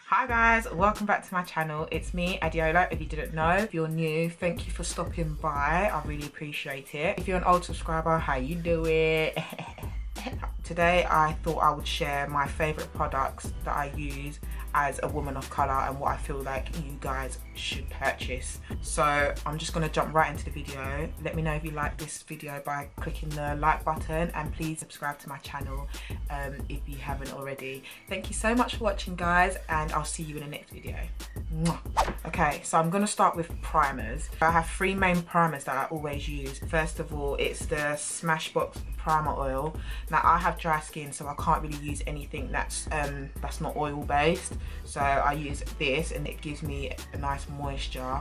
Hi guys, welcome back to my channel. It's me, Adeola, if you didn't know. If you're new, thank you for stopping by. I really appreciate it. If you're an old subscriber, how you doing? Today I thought I would share my favourite products that I use as a woman of colour and what I feel like you guys should purchase. So I'm just going to jump right into the video. Let me know if you like this video by clicking the like button, and please subscribe to my channel if you haven't already. Thank you so much for watching guys, and I'll see you in the next video. Okay, so I'm going to start with primers. I have three main primers that I always use. First of all, it's the SmashBox primer oil. Now I have dry skin, so I can't really use anything that's not oil based, so I use this and it gives me a nice moisture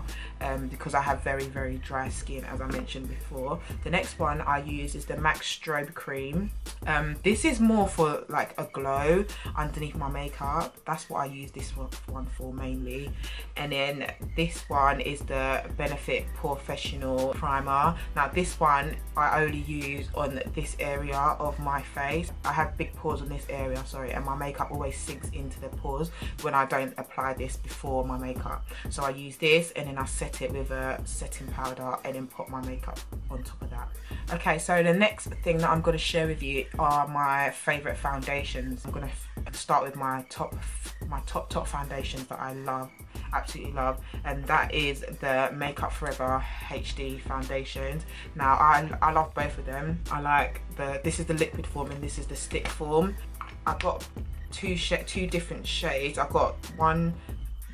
because I have very dry skin, as I mentioned before. The next one I use is the MAC Strobe cream. This is more for like a glow underneath my makeup. That's what I use this one for mainly. And then this one is the Benefit Pore Fessional primer. Now this one I only use on this area of my face. I have big pores on this area, sorry, and my makeup always sinks into the pores when I don't apply this before my makeup. So I use this and then I set it with a setting powder and then put my makeup on top of that. Okay, so the next thing that I'm going to share with you are my favourite foundations. I'm going to start with my top foundations that I love, absolutely love, and that is the Makeup Forever HD foundations. Now I love both of them. I like this is the liquid form and this is the stick form. I've got two different shades. I've got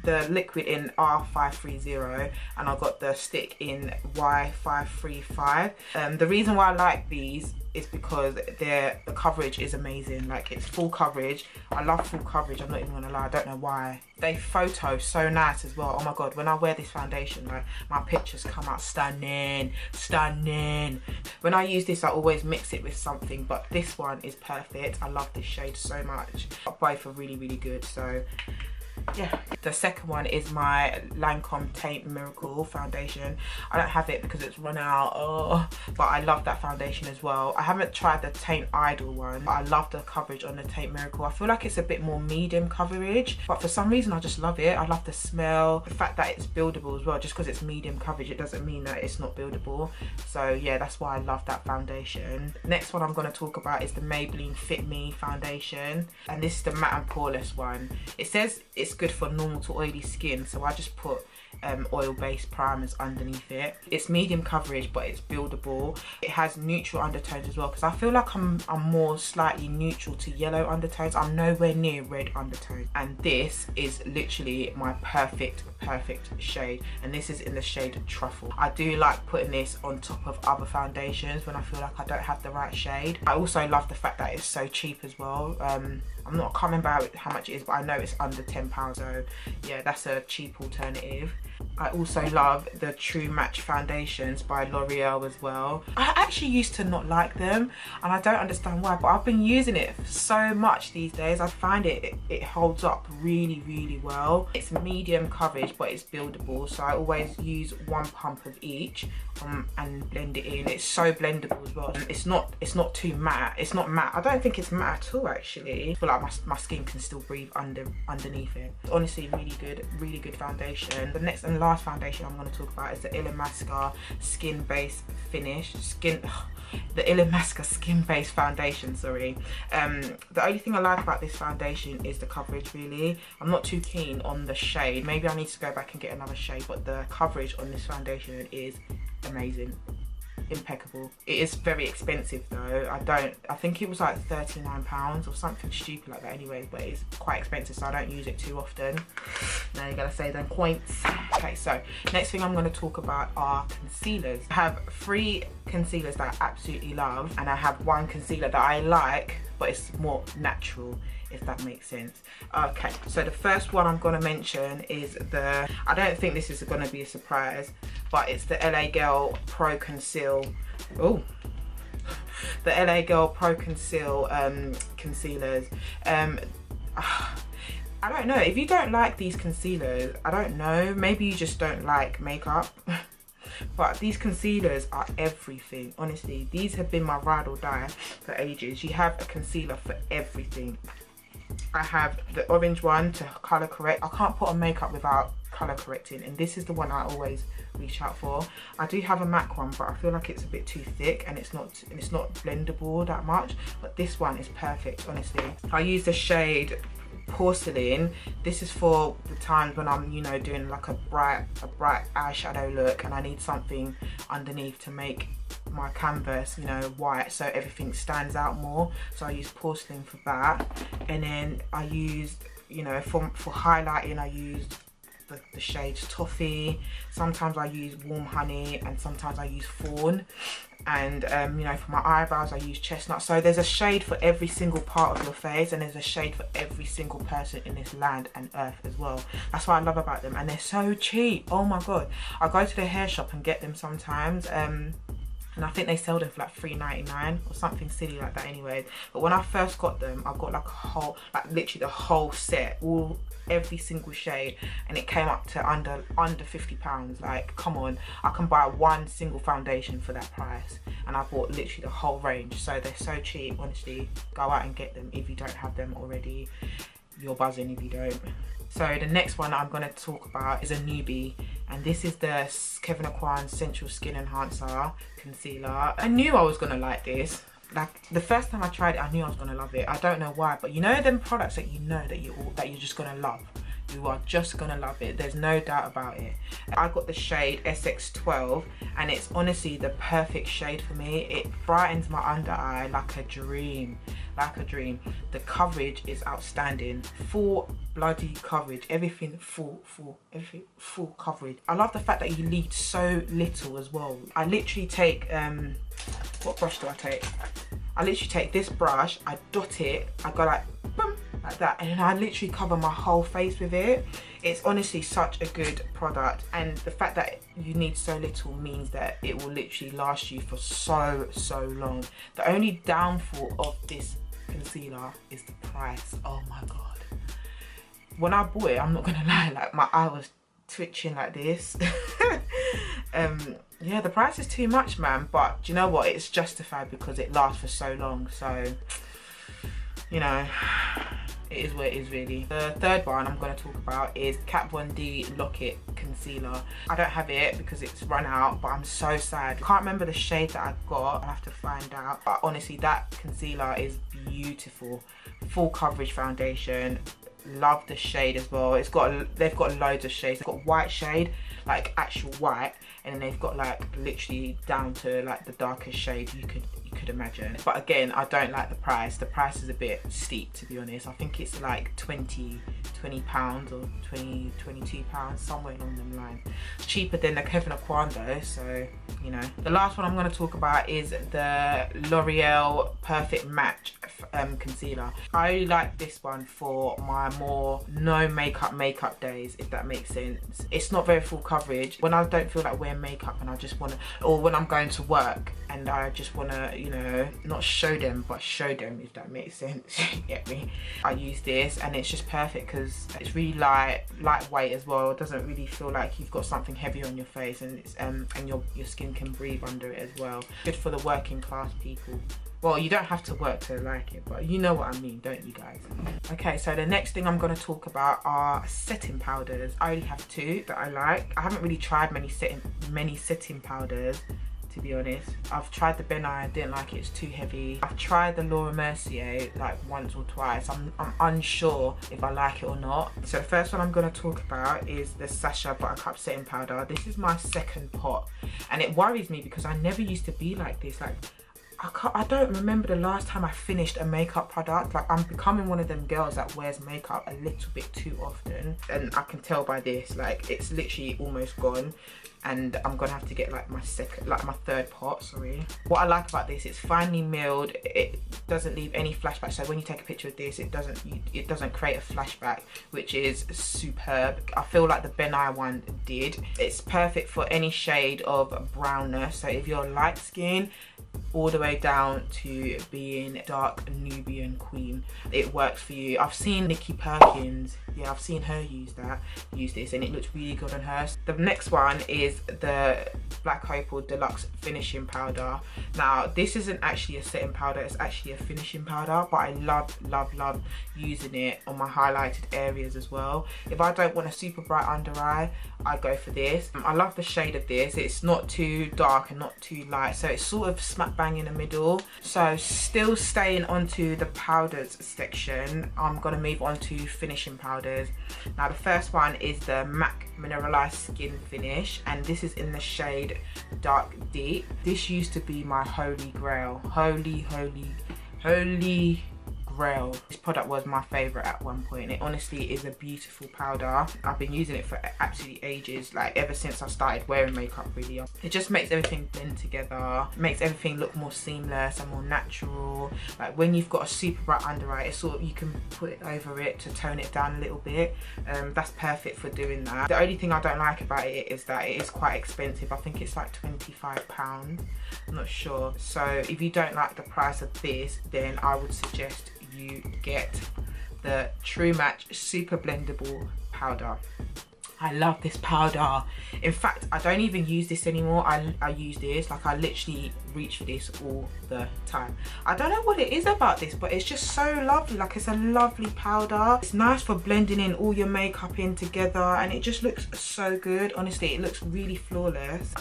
the liquid in R530 and I've got the stick in Y535. The reason why I like these is because the coverage is amazing. Like, it's full coverage. I love full coverage, I'm not even gonna lie, I don't know why. They photo so nice as well. Oh my god, when I wear this foundation, like, my pictures come out stunning. When I use this I always mix it with something, but this one is perfect. I love this shade so much. Both are really good, so yeah. The second one is my Lancome Teint Miracle foundation. I don't have it because it's run out, but I love that foundation as well. I haven't tried the Teint Idol one, but I love the coverage on the Teint Miracle. I feel like it's a bit more medium coverage, but for some reason I just love it. I love the smell, the fact that it's buildable as well. Just because it's medium coverage, it doesn't mean that it's not buildable. So yeah, that's why I love that foundation. Next one I'm going to talk about is the Maybelline Fit Me foundation, and this is the matte and poreless one. It says it's good for normal to oily skin, so I just put oil-based primers underneath it. It's medium coverage, but it's buildable. It has neutral undertones as well, because I feel like I'm more slightly neutral to yellow undertones. I'm nowhere near red undertones, and this is literally my perfect shade, and this is in the shade Truffle. I do like putting this on top of other foundations when I feel like I don't have the right shade. I also love the fact that it's so cheap as well. I can't remember how much it is, but I know it's under £10, so yeah, that's a cheap alternative. I also love the True Match foundations by L'Oreal as well. I actually used to not like them, and I don't understand why, but I've been using it so much these days. I find it holds up really well. It's medium coverage, but it's buildable, so I always use one pump of each and blend it in. It's so blendable as well. It's not too matte. It's not matte. I don't think it's matte at all actually. I feel like my skin can still breathe underneath it. Honestly, really good foundation. The next and last foundation I'm going to talk about is the Illamasqua Skin Base Finish. The Illamasqua Skin Base foundation, sorry. The only thing I like about this foundation is the coverage, really. I'm not too keen on the shade. Maybe I need to go back and get another shade, but the coverage on this foundation is amazing. Impeccable. It is very expensive though. I think it was like £39 or something stupid like that anyway, but it's quite expensive, so I don't use it too often. Now you gotta say them points. Okay, so next thing I'm going to talk about are concealers. I have 3 concealers that I absolutely love, and I have 1 concealer that I like, but it's more natural, if that makes sense. Okay, so the first one I'm going to mention is I don't think this is going to be a surprise, but it's the LA Girl Pro Conceal. Oh, the LA Girl Pro Conceal concealers. I don't know, if you don't like these concealers, I don't know, maybe you just don't like makeup. But these concealers are everything, honestly. These have been my ride or die for ages. You have a concealer for everything. I have the orange one to colour correct. I can't put on makeup without colour correcting, and this is the one I always reach out for. I do have a MAC one, but I feel like it's a bit too thick and it's not blendable that much, but this one is perfect, honestly. I use the shade Porcelain. This is for the times when I'm, you know, doing like a bright eyeshadow look and I need something underneath to make my canvas, you know, white, so everything stands out more. So I use Porcelain for that. And then I used, you know, for highlighting, I used the shades Toffee. Sometimes I use Warm Honey, and sometimes I use Fawn. And you know, for my eyebrows I use Chestnut. So there's a shade for every single part of your face, and there's a shade for every single person in this land and earth as well. That's what I love about them, and they're so cheap. Oh my god, I go to the hair shop and get them sometimes, and I think they sell them for like $3.99 or something silly like that anyway. But when I first got them, I got like a whole, like literally the whole set, every single shade, and it came up to under £50. Like, come on, I can buy one single foundation for that price, and I bought literally the whole range. So they're so cheap, honestly. Go out and get them if you don't have them already. You're buzzing if you don't. So the next one I'm going to talk about is a newbie, and this is the Kevyn Aucoin Sensual Skin Enhancer Concealer. I knew I was going to like this. Like, the first time I tried it, I knew I was going to love it. I don't know why, but you know them products that you know that you're just going to love. You are just going to love it. There's no doubt about it. I got the shade SX12, and it's honestly the perfect shade for me. It brightens my under eye like a dream. Like a dream. The coverage is outstanding. Full bloody coverage. Everything full coverage. I love the fact that you need so little as well. I literally take, what brush do I take? I literally take this brush, I dot it, I go like, boom, like that, and then I literally cover my whole face with it. It's honestly such a good product, and the fact that you need so little means that it will literally last you for so long. The only downfall of this concealer is the price. Oh my god. When I bought it, I'm not gonna lie, like my eye was twitching like this. Yeah, the price is too much, man, but do you know what, it's justified because it lasts for so long. So, you know, it is what it is really. The third one I'm going to talk about is Kat Von D Lock-It Concealer. I don't have it because it's run out, but I'm so sad. I can't remember the shade that I got. I'll have to find out. But honestly, that concealer is beautiful. Full coverage foundation. Love the shade as well. They've got loads of shades. They've got white shade, like actual white, and then they've got like literally down to like the darkest shade you could imagine. But again, I don't like the price. The price is a bit steep, to be honest. I think it's like £20 or £22, somewhere along them lines. It's cheaper than the Kevyn Aucoin though, so you know. The last one I'm going to talk about is the L'Oreal Perfect Match concealer. I really like this one for my more no makeup days, if that makes sense. It's not very full coverage. When I don't feel like wearing makeup and I just want to, or when I'm going to work and I just want to, you know, not show them but show them, if that makes sense. You get me? I use this and it's just perfect because it's really lightweight as well. It doesn't really feel like you've got something heavy on your face, and it's and your skin can breathe under it as well. Good for the working class people. Well, you don't have to work to like it, but you know what I mean, don't you guys? Okay, so the next thing I'm going to talk about are setting powders. I only have two that I like. I haven't really tried many setting powders, to be honest. I've tried the Ben I didn't like it, it's too heavy. I've tried the Laura Mercier like once or twice. I'm unsure if I like it or not. So the first one I'm going to talk about is the Sacha Buttercup setting powder. This is my second pot, and it worries me because I never used to be like this. Like, I don't remember the last time I finished a makeup product. Like, I'm becoming one of them girls that wears makeup a little bit too often, and I can tell by this, like, it's literally almost gone, and I'm gonna have to get like my third pot, sorry. What I like about this, it's finely milled, it doesn't leave any flashback. So when you take a picture of this, it doesn't create a flashback, which is superb. I feel like the Ben I one did. It's perfect for any shade of brownness. So if you're light skin, all the way down to being dark Nubian queen, it works for you. I've seen Nikki Perkins yeah, I've seen her use this, and it looks really good on her. The next one is the Black Opal Deluxe finishing powder. Now this isn't actually a setting powder, it's actually a finishing powder, but I love using it on my highlighted areas as well. If I don't want a super bright under eye, I go for this. I love the shade of this. It's not too dark and not too light, so it's sort of smack bang in the middle. So still staying onto the powders section, I'm gonna move on to finishing powders. Now the first one is the MAC Mineralise Skin Finish, and this is in the shade Dark Deep. This used to be my holy grail. Holy grail. This product was my favorite at one point. It honestly is a beautiful powder. I've been using it for absolutely ages, like ever since I started wearing makeup really. It just makes everything blend together, makes everything look more seamless and more natural. Like when you've got a super bright under eye, it's sort of, you can put it over it to tone it down a little bit. That's perfect for doing that. The only thing I don't like about it is that it is quite expensive. I think it's like £25, I'm not sure. So if you don't like the price of this, then I would suggest you get the True Match Super Blendable powder. I love this powder. In fact, I don't even use this anymore. I use this, like I literally reach for this all the time. I don't know what it is about this, but it's just so lovely. Like, it's a lovely powder. It's nice for blending in all your makeup in together, and it just looks so good. Honestly, it looks really flawless.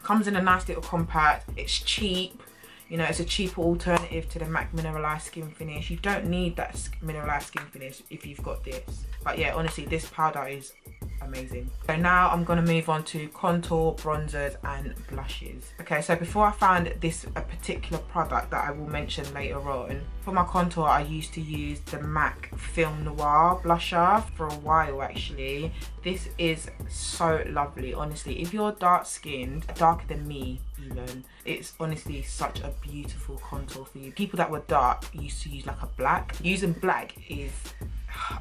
Comes in a nice little compact. It's cheap. You know, it's a cheaper alternative to the MAC Mineralise Skin Finish. You don't need that Mineralise Skin Finish if you've got this. But yeah, honestly, this powder is amazing. So now I'm going to move on to contour, bronzers and blushes. Okay, so before I found this a particular product that I will mention later on, for my contour I used to use the MAC Film Noir blusher for a while actually. This is so lovely, honestly. If you're dark skinned, darker than me even, it's honestly such a beautiful contour for you. People that were dark used to use like a black. Using black is,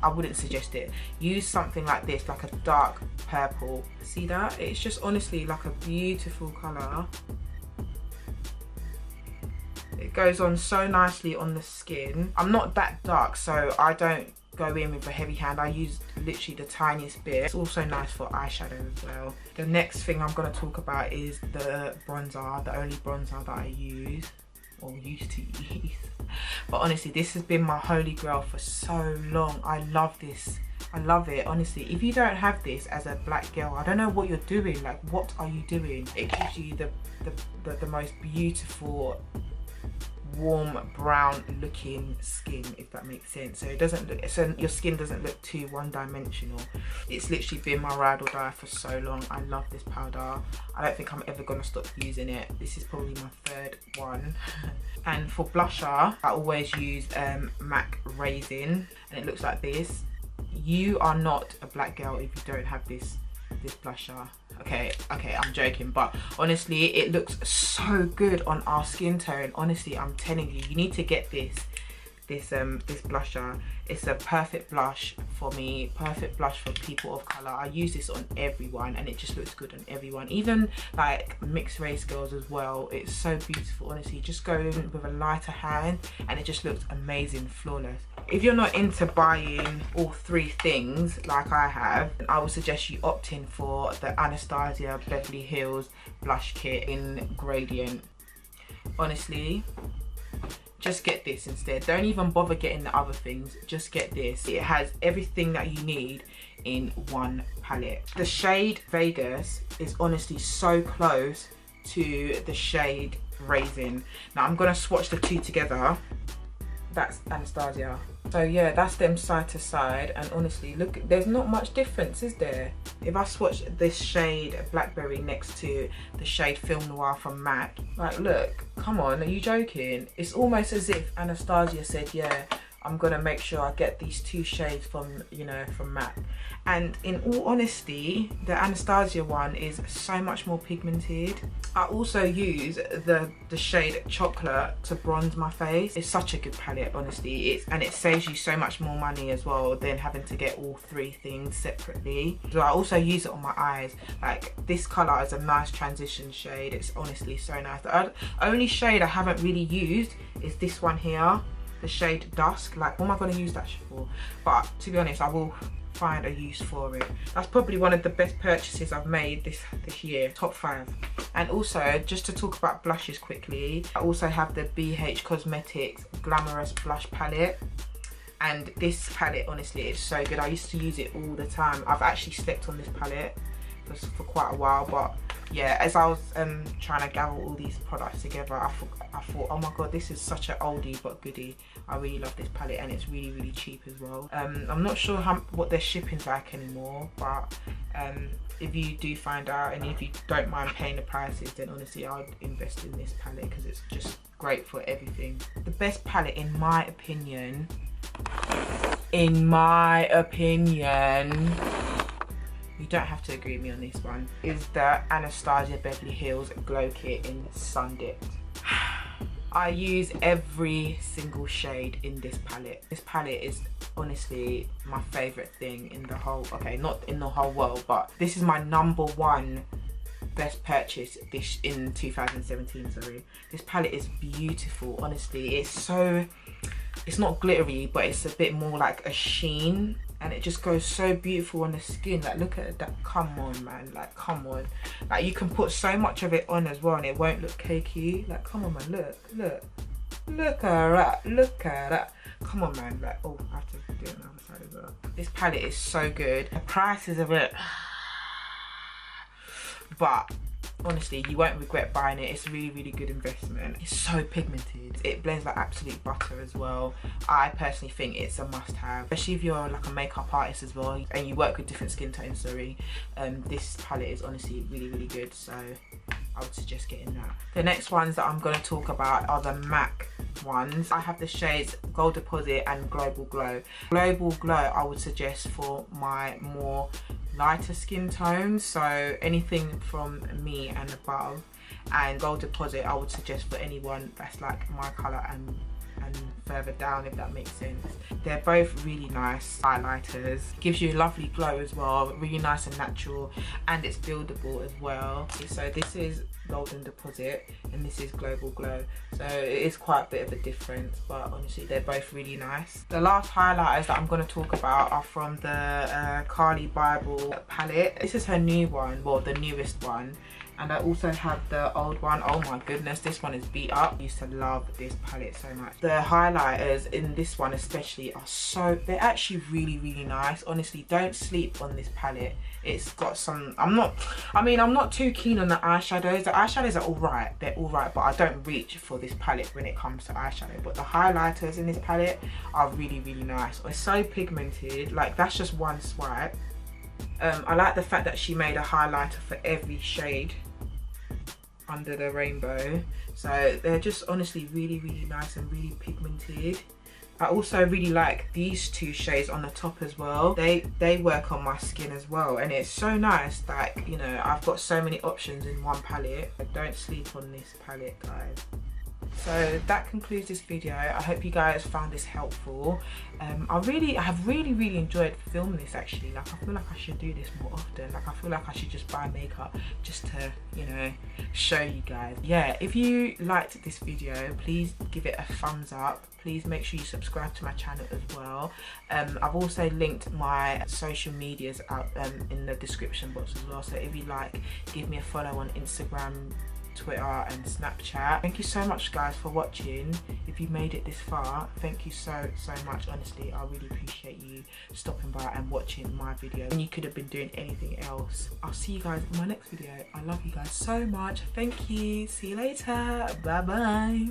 I wouldn't suggest it. Use something like this, like a dark purple. See that? It's just honestly like a beautiful colour. It goes on so nicely on the skin. I'm not that dark, so I don't go in with a heavy hand. I use literally the tiniest bit. It's also nice for eyeshadow as well. The next thing I'm going to talk about is the bronzer, the only bronzer that I use, or used to use. But honestly, this has been my holy grail for so long. I love this. I love it, honestly. If you don't have this as a black girl, I don't know what you're doing. Like, what are you doing? It gives you the most beautiful warm brown looking skin, if that makes sense. So it doesn't look, so your skin doesn't look too one-dimensional. It's literally been my ride or die for so long. I love this powder. I don't think I'm ever gonna stop using it. This is probably my third one. And for blusher, I always use MAC Raisin, and it looks like this. You are not a black girl if you don't have this blusher. Okay, I'm joking, but honestly, it looks so good on our skin tone. Honestly, I'm telling you, you need to get this blusher. It's a perfect blush for me, perfect blush for people of color. I use this on everyone and it just looks good on everyone, even like mixed race girls as well. It's so beautiful, honestly. Just go in with a lighter hand and it just looks amazing, flawless. If you're not into buying all three things like I have, I would suggest you opt in for the Anastasia Beverly Hills blush kit in gradient. Honestly, just get this instead. Don't even bother getting the other things, just get this. It has everything that you need in one palette. The shade Vegas is honestly so close to the shade Raisin. Now I'm gonna swatch the two together. That's Anastasia. So yeah, that's them side to side, and honestly, look, there's not much difference, is there? If I swatch this shade Blackberry next to the shade Film Noir from MAC, like, look, come on, are you joking? It's almost as if Anastasia said, yeah, I'm gonna make sure I get these two shades from, you know, from MAC. And in all honesty, the Anastasia one is so much more pigmented. I also use the shade Chocolate to bronze my face. It's such a good palette, honestly. And it saves you so much more money as well than having to get all three things separately. So I also use it on my eyes. Like, this colour is a nice transition shade. It's honestly so nice. The only shade I haven't really used is this one here. the shade Dusk. Like, what am I going to use that for? But to be honest, I will find a use for it. That's probably one of the best purchases I've made this year. Top 5. And also, just to talk about blushes quickly, I also have the BH Cosmetics Glamorous Blush Palette. And this palette, honestly, it's so good. I used to use it all the time. I've actually slept on this palette for quite a while, but yeah, as I was trying to gather all these products together, I thought, oh my god, this is such an oldie but goodie. I really love this palette, and it's really, really cheap as well. I'm not sure what their shipping's like anymore, but if you do find out, and if you don't mind paying the prices, then honestly I'd invest in this palette because it's just great for everything. The best palette, in my opinion, you don't have to agree with me on this one, is the Anastasia Beverly Hills Glow Kit in Sun Dipped. I use every single shade in this palette. This palette is honestly my favourite thing in the whole, okay, not in the whole world, but this is my #1 best purchase in 2017, sorry. This palette is beautiful, honestly. It's not glittery, but it's a bit more like a sheen, and it just goes so beautiful on the skin. Like, look at that. Come on, man. Like, come on. Like, you can put so much of it on as well and it won't look cakey. Like, come on, man. Look at that. Look at that. Come on, man. Like, oh, I have to do it on the other side as well. This palette is so good. The price is a bit, but honestly, you won't regret buying it. It's a really, really good investment. It's so pigmented. It blends like absolute butter as well. I personally think it's a must-have, especially if you're like a makeup artist as well and you work with different skin tones, sorry. This palette is honestly really, really good, so I would suggest getting that. The next ones that I'm going to talk about are the MAC ones. I have the shades Gold Deposit and Global Glow. Global Glow I would suggest for my more lighter skin tones, so anything from me and above, and Gold Deposit I would suggest for anyone that's like my colour and further down, if that makes sense. They're both really nice highlighters. Gives you a lovely glow as well, really nice and natural, and it's buildable as well. So this is Golden Deposit and this is Global Glow, so it is quite a bit of a difference, but honestly they're both really nice. The last highlighters that I'm going to talk about are from the Carly Bible palette. This is her new one, well, the newest one, and I also have the old one. Oh my goodness, this one is beat up. I used to love this palette so much. The highlighters in this one especially are they're actually really, really nice. Honestly, don't sleep on this palette. It's got some, I'm not too keen on the eyeshadows. The eyeshadows are alright, they're alright, but I don't reach for this palette when it comes to eyeshadow. But the highlighters in this palette are really, really nice. It's so pigmented, like that's just one swipe. I like the fact that she made a highlighter for every shade under the rainbow, so they're just honestly really, really nice and really pigmented. I also really like these two shades on the top as well. They work on my skin as well, and it's so nice that, you know, I've got so many options in one palette. Don't sleep on this palette, guys. So that concludes this video. I hope you guys found this helpful. I have really enjoyed filming this actually. Like, I feel like I should do this more often. Like, I feel like I should just buy makeup just to, you know, show you guys. Yeah, if you liked this video, please give it a thumbs up. Please make sure you subscribe to my channel as well. I've also linked my social medias out in the description box as well. So if you like, give me a follow on Instagram, Twitter and Snapchat. Thank you so much guys for watching. If you made it this far, thank you so much. Honestly, I really appreciate you stopping by and watching my video, and you could have been doing anything else. I'll see you guys in my next video. I love you guys so much. Thank you. See you later. Bye bye.